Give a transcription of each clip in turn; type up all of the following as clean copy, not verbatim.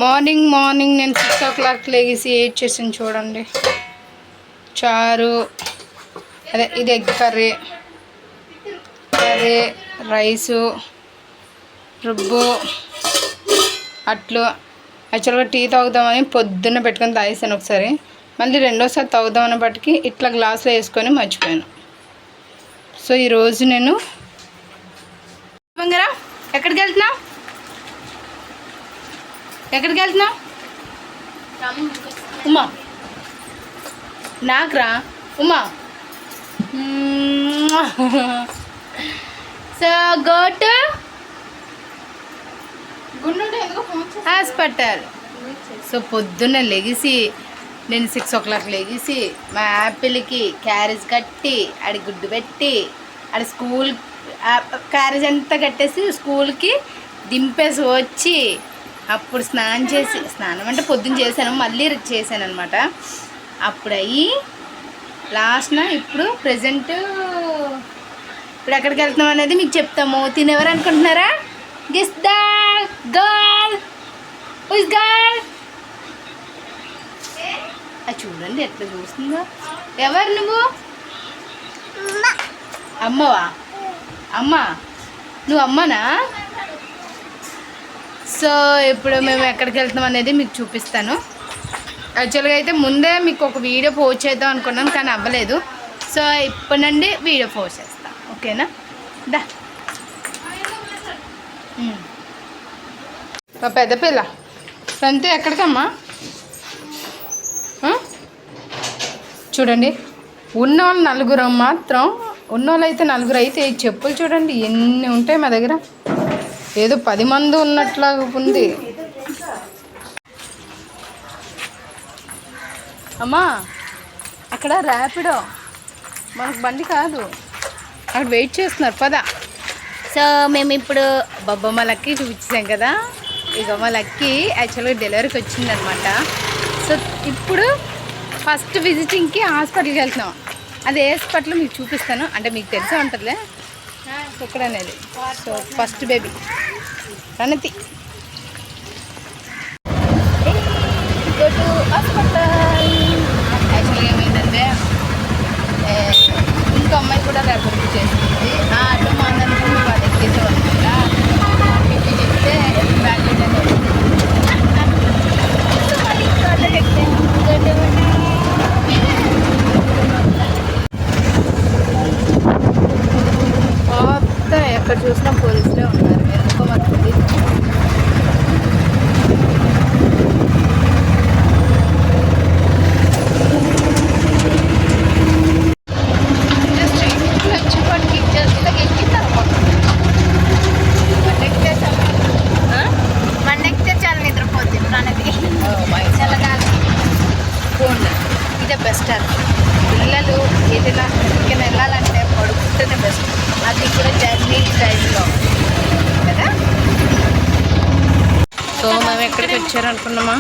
Morning నేను 6 o'clock లేసి 8 చేసాను చూడండి. చారు, అదే ఇది ఎగ్ కర్రీ, రైసు, రుబ్బు, అట్లు. యాక్చువల్గా టీ తాగుదామని పొద్దున్న పెట్టుకొని తాగేసాను ఒకసారి, మళ్ళీ రెండోసారి తాగుదామనేపటికి ఇట్లా గ్లాసులో వేసుకొని మర్చిపోయాను. సో ఈరోజు నేను బంగారా ఎక్కడికి వెళ్తున్నావు? ఉమా నాకురా Uma. So go to hospital. So పొద్దున్న లెగిసి నేను 6 o'clock లెగిసి మా యాపిల్కి క్యారేజ్ కట్టి ఆడి గుడ్డు పెట్టి ఆడి స్కూల్ క్యారేజ్ అంతా కట్టేసి స్కూల్కి దింపేసి వచ్చి అప్పుడు స్నానం అంటే పొద్దున్న చేశాను, మళ్ళీ చేశాను అనమాట. అప్పుడు అయ్యి లాస్ట్న ఇప్పుడు ప్రజెంట్ ఇప్పుడు ఎక్కడికి వెళ్తున్నాం అనేది మీకు చెప్తాము. తినేవారు అనుకుంటున్నారా? Guess the girl, who is girl? అది చూడండి ఎట్లా చూస్తుందో. ఎవరు నువ్వు? అమ్మవా? అమ్మ నువ్వు అమ్మనా? సో ఇప్పుడు మేము ఎక్కడికి వెళ్తున్నాం అనేది మీకు చూపిస్తాను. యాక్చువల్గా అయితే ముందే మీకు ఒక వీడియో పోస్ట్ చేద్దాం అనుకున్నాను, కానీ అవ్వలేదు. సో ఇప్పటి నుండి వీడియో పోస్ట్ చేస్తాను, ఓకేనా? దా పెద్ద పిల్ల అంతే. ఎక్కడికమ్మా? చూడండి ఉన్నవాళ్ళు నలుగురు మాత్రం, ఉన్నవాళ్ళు అయితే నలుగురు అయితే ఈ చెప్పులు చూడండి ఎన్ని ఉంటాయి మా దగ్గర. ఏదో 10 మంది ఉన్నట్లాగా ఉంది. అమ్మా అక్కడ ర్యాపిడో, మనకు బండి కాదు, అక్కడ వెయిట్ చేస్తున్నారు పద. సో మేము ఇప్పుడు బొబ్బమ్మ లక్కి చూపించాం కదా. ఇక మా లక్కి యాక్చువల్గా డెలివరీకి వచ్చిందనమాట. సో ఇప్పుడు ఫస్ట్ విజిటింగ్కి హాస్పిటల్కి వెళ్తున్నాం. అది ఏ హాస్పిటల్ మీకు చూపిస్తాను, అంటే మీకు తెలిసే ఉంటుందిలే ఇక్కడ అనేది. సో ఫస్ట్ బేబీ రణతి గో టు హాస్పిటల్. యాక్చువల్గా ఏమైందంటే ఇంకో అమ్మాయి కూడా రేపటి చేస్తుంది. అటు మా అందరికీ వాళ్ళు ఎక్కేసాం అనమాట. చెప్పి చెప్తే బ్యాడ్మింటన్ మొత్తం ఎక్కడ చూసినా పోలీసులే ఉన్నారు, ఎందుకో మాకు తెలియదు. ఇదే బెస్ట్. పిల్లలు ఏదైనా ఎక్కడికైనా వెళ్ళాలంటే పడుకుంటేనే బెస్ట్. అది కూడా జర్నీ టైంలో కదా. సో మేము ఎక్కడికి వచ్చారనుకున్నామా?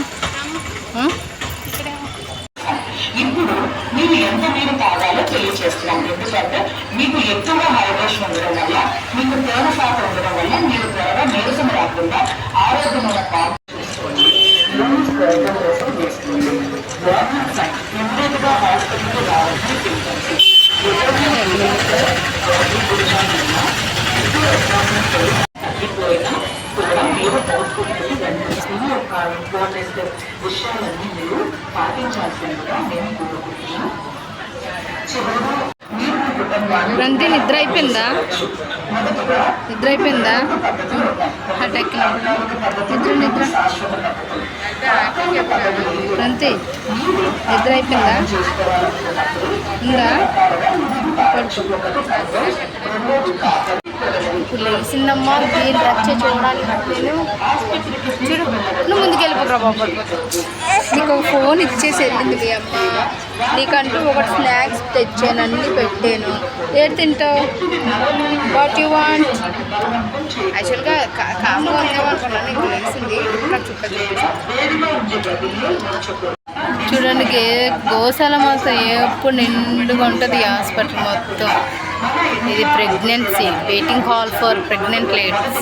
ఇప్పుడు మీరు ఎంత నీరు తాగాలో తెలియజేస్తున్నాం. ఎందుకంటే మీకు ఎక్కువగా హైడ్రేషన్ ఉండడం వల్ల, మీకు తేమ శాతం ఉండడం వల్ల మీరు త్వరగా నీరసం రాకుండా ఆరోగ్యమైన పాలు తీసుకోండి. ఇమ్మీడియట్గా హాస్పిటల్కి రావాలని తెలిసింది. కూడా మీరు హాస్పిటల్కి వెళ్ళిన ఒక ఇంపార్టెంట్ విషయాలన్నీ మీరు పాటించాల్సిందిగా నేను కోరుకుంటున్నాను. చివరిగా మీరు రంతి నిద్ర అయిపోయిందా? నిద్ర అయిపోయిందా? నిద్ర రంతి నిద్ర అయిపోయిందా? ఉందా? ఇప్పుడు లేచిందమ్మా, మీరు వచ్చే చూడాలి. నేను చూడు, నువ్వు ముందుకు వెళ్ళిపోకరా బాబు. నీకు ఒక ఫోన్ ఇచ్చేసి వెళ్ళింది మీ అమ్మ. నీకంటూ ఒకటి స్నాక్స్ తెచ్చాను, అన్నీ పెట్టాను. ఏడు తింటావు? What you want? యాక్చువల్గా కామ్గా ఉందామనుకున్నాను, నీకు లేచింది. నాకు చూడండి, గోశాల మాత్రం ఎప్పుడు నిండుగా ఉంటుంది ఈ హాస్పిటల్ మొత్తం. ఇది pregnancy waiting hall for pregnant ladies.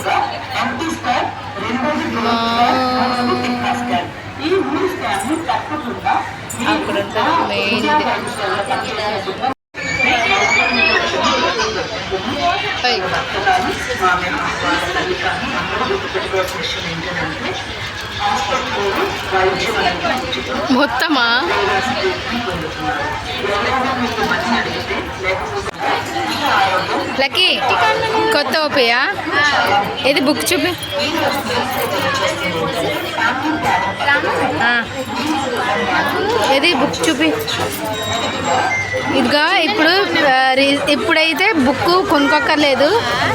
ఇక్కడ ఉంటుంది మెయిన్ది. మొత్తమా లక్కీ కొత్త ఓపియా ఇది బుక్ చూపి. ఇది బుక్ చూపి. ఇదిగా ఇప్పుడైతే బుక్ కొనుక్కోక్కర్లేదు,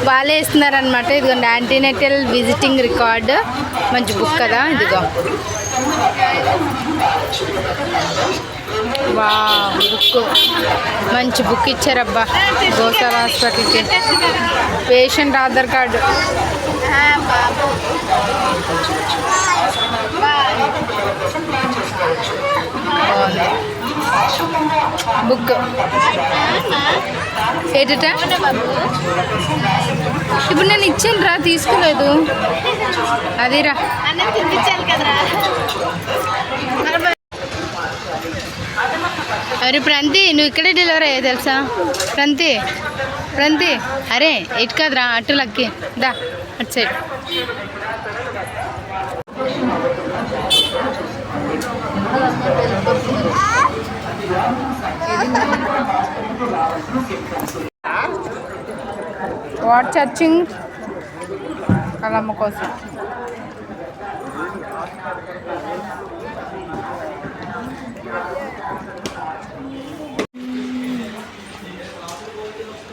వాళ్ళే ఇస్తున్నారనమాట. ఇదిగోండి యాంటీనేటల్ విజిటింగ్ రికార్డ్, మంచి బుక్ కదా. ఇదిగో వా బుక్, మంచి బుక్ ఇచ్చారబ్బా గోసాల హాస్పిటల్కి. పేషెంట్ ఆధార్ కార్డు, బుక్ ఏటట. ఇప్పుడు నేను ఇచ్చాను రా, తీసుకోలేదు. అదిరా అరే ప్రంతి, నువ్వు ఇక్కడే డెలివరీ అయ్యా తెలుసా ప్రంతి. అరే ఇటు కాదురా, అటు లక్కి దా, అటు సైడ్. వాట్ సర్చింగ్ వాళ్ళమ్మ కోసం.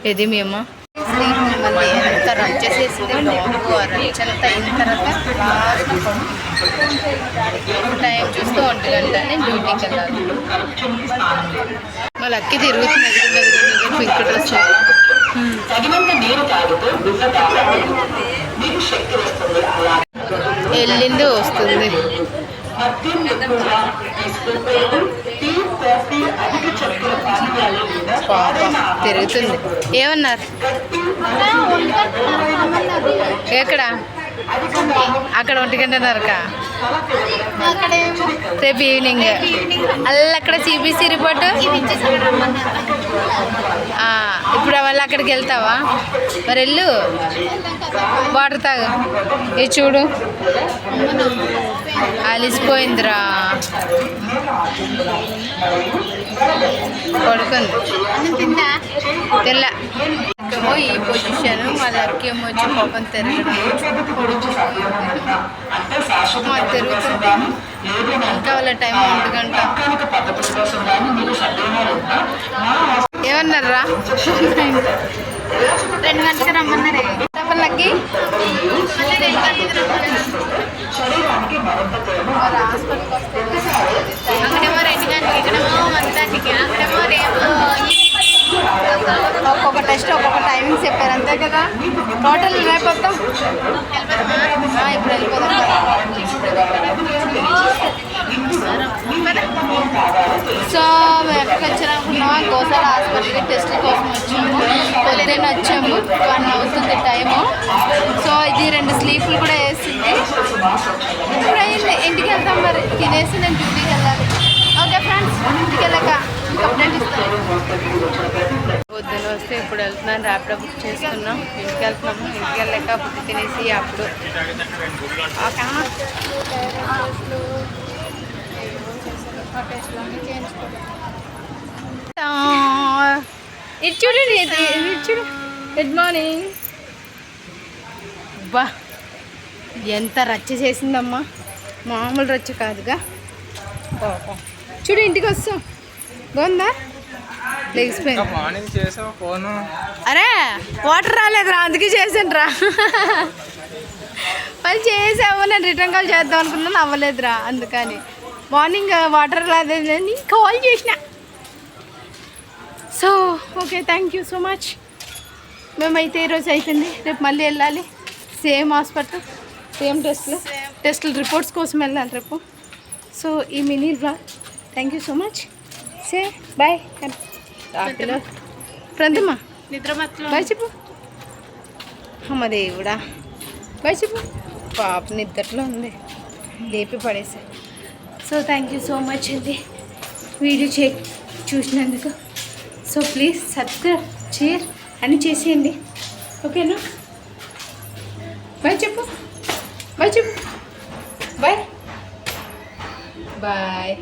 ఇది మేము మళ్ళీ ఎంత రన్ చేసేసింది బాబు. రచ్చంతా అయిన తర్వాత టైం చూస్తూ 1 గంట నేను డ్యూటీకి వెళ్ళాలి. మా లక్కి తిరుగుతున్నది పింక్ డ్రెస్. వెళ్ళింది వస్తుంది. తిరుగుతుంది. ఏమన్నారు? ఎక్కడ? అక్కడ 1 గంటన్నరకా? రేపు ఈవినింగ్ అక్కడ సిబిసి రిపోర్టు. ఇప్పుడు మళ్ళీ అక్కడికి వెళ్తావా? మరి వెళ్ళు, వాటర్ తాగు. ఇది చూడు అలిసిపోయిందిరా, పడుకుంది. తెల్ల ఏమో ఈ పొజిషన్, మా లక్కి ఏమో వచ్చి పాపం తిరగడం తిరుగుతుంది. ఇంకా వాళ్ళ టైం 1 గంట. ఏమన్నారా? 2 గంటలకు రమ్మన్నారే లక్కి. అక్కడేమో 2 గంటలకి, ఇక్కడేమో 1 గంటకి, అక్కడేమో రేపు ఒక్కొక్క టెస్ట్ ఒక్కొక్క టైమింగ్స్ చెప్పారు అంతే కదా. టోటల్ రేపు వస్తాం. ఇప్పుడు వెళ్ళిపోతాం. సో మేము ఎక్కడికి వచ్చారనుకున్నామా, గోసాల హాస్పిటల్కి టెస్టుల కోసం వచ్చాము. పొద్దున్న వచ్చాము, 1 అవుతుంది టైము. సో ఇది 2 స్లీపులు కూడా వేసింది. ఇప్పుడు అయింది, ఇంటికి వెళ్తాం. మరి తినేసి నేను డ్యూటీకి వెళ్ళాలి. ఓకే ఫ్రెండ్స్, ఇంటికి వెళ్ళాక అప్డేట్ ఇస్తాను. పొద్దున్న వస్తే ఇప్పుడు వెళ్తున్నాను, ర్యాపిడో బుక్ చేసుకున్నాం. ఇంటికి వెళ్తున్నాము. ఇంటికి వెళ్ళాక ఫుడ్ తినేసి అప్పుడు ఇది చూడండి, ఇది చూడు. Good morning. బా ఎంత రచ్చ చేసిందమ్మా, మామూలు రచ్చ కాదుగా. చూడు ఇంటికి వస్తాం. బాగుందా? అరే వాటర్ రాలేదురా, అందుకే చేసాను రా. మళ్ళీ చేసావు, నేను రిటర్న్ కాల్ చేద్దాం అనుకున్నాను, అవ్వలేదురా. అందుకని మార్నింగ్ వాటర్ రాలేదని కాల్ చేసిన. So okay, thank you so much. మేమైతే ఈరోజు అయిపోయింది, రేపు మళ్ళీ వెళ్ళాలి. సేమ్ హాస్పిటల్, సేమ్ టెస్టులు రిపోర్ట్స్ కోసం వెళ్ళాలి రేపు. సో ఈ mini vlog. Thank you so much. Say bye. ప్రంతమ్మ బాయ్ చెప్పు. అమ్మ దేవుడా బాయ్ చెప్పు. పాప నిద్రలో ఉంది, లేపి పడేసా. So thank you so much అండి. వీడియో చూసినందుకు. సో ప్లీజ్ సబ్స్క్రైబ్, షేర్ అని చేసేయండి. ఓకేనా? బాయ్ చెప్పు, బాయ్ చెప్పు, బాయ్ బాయ్.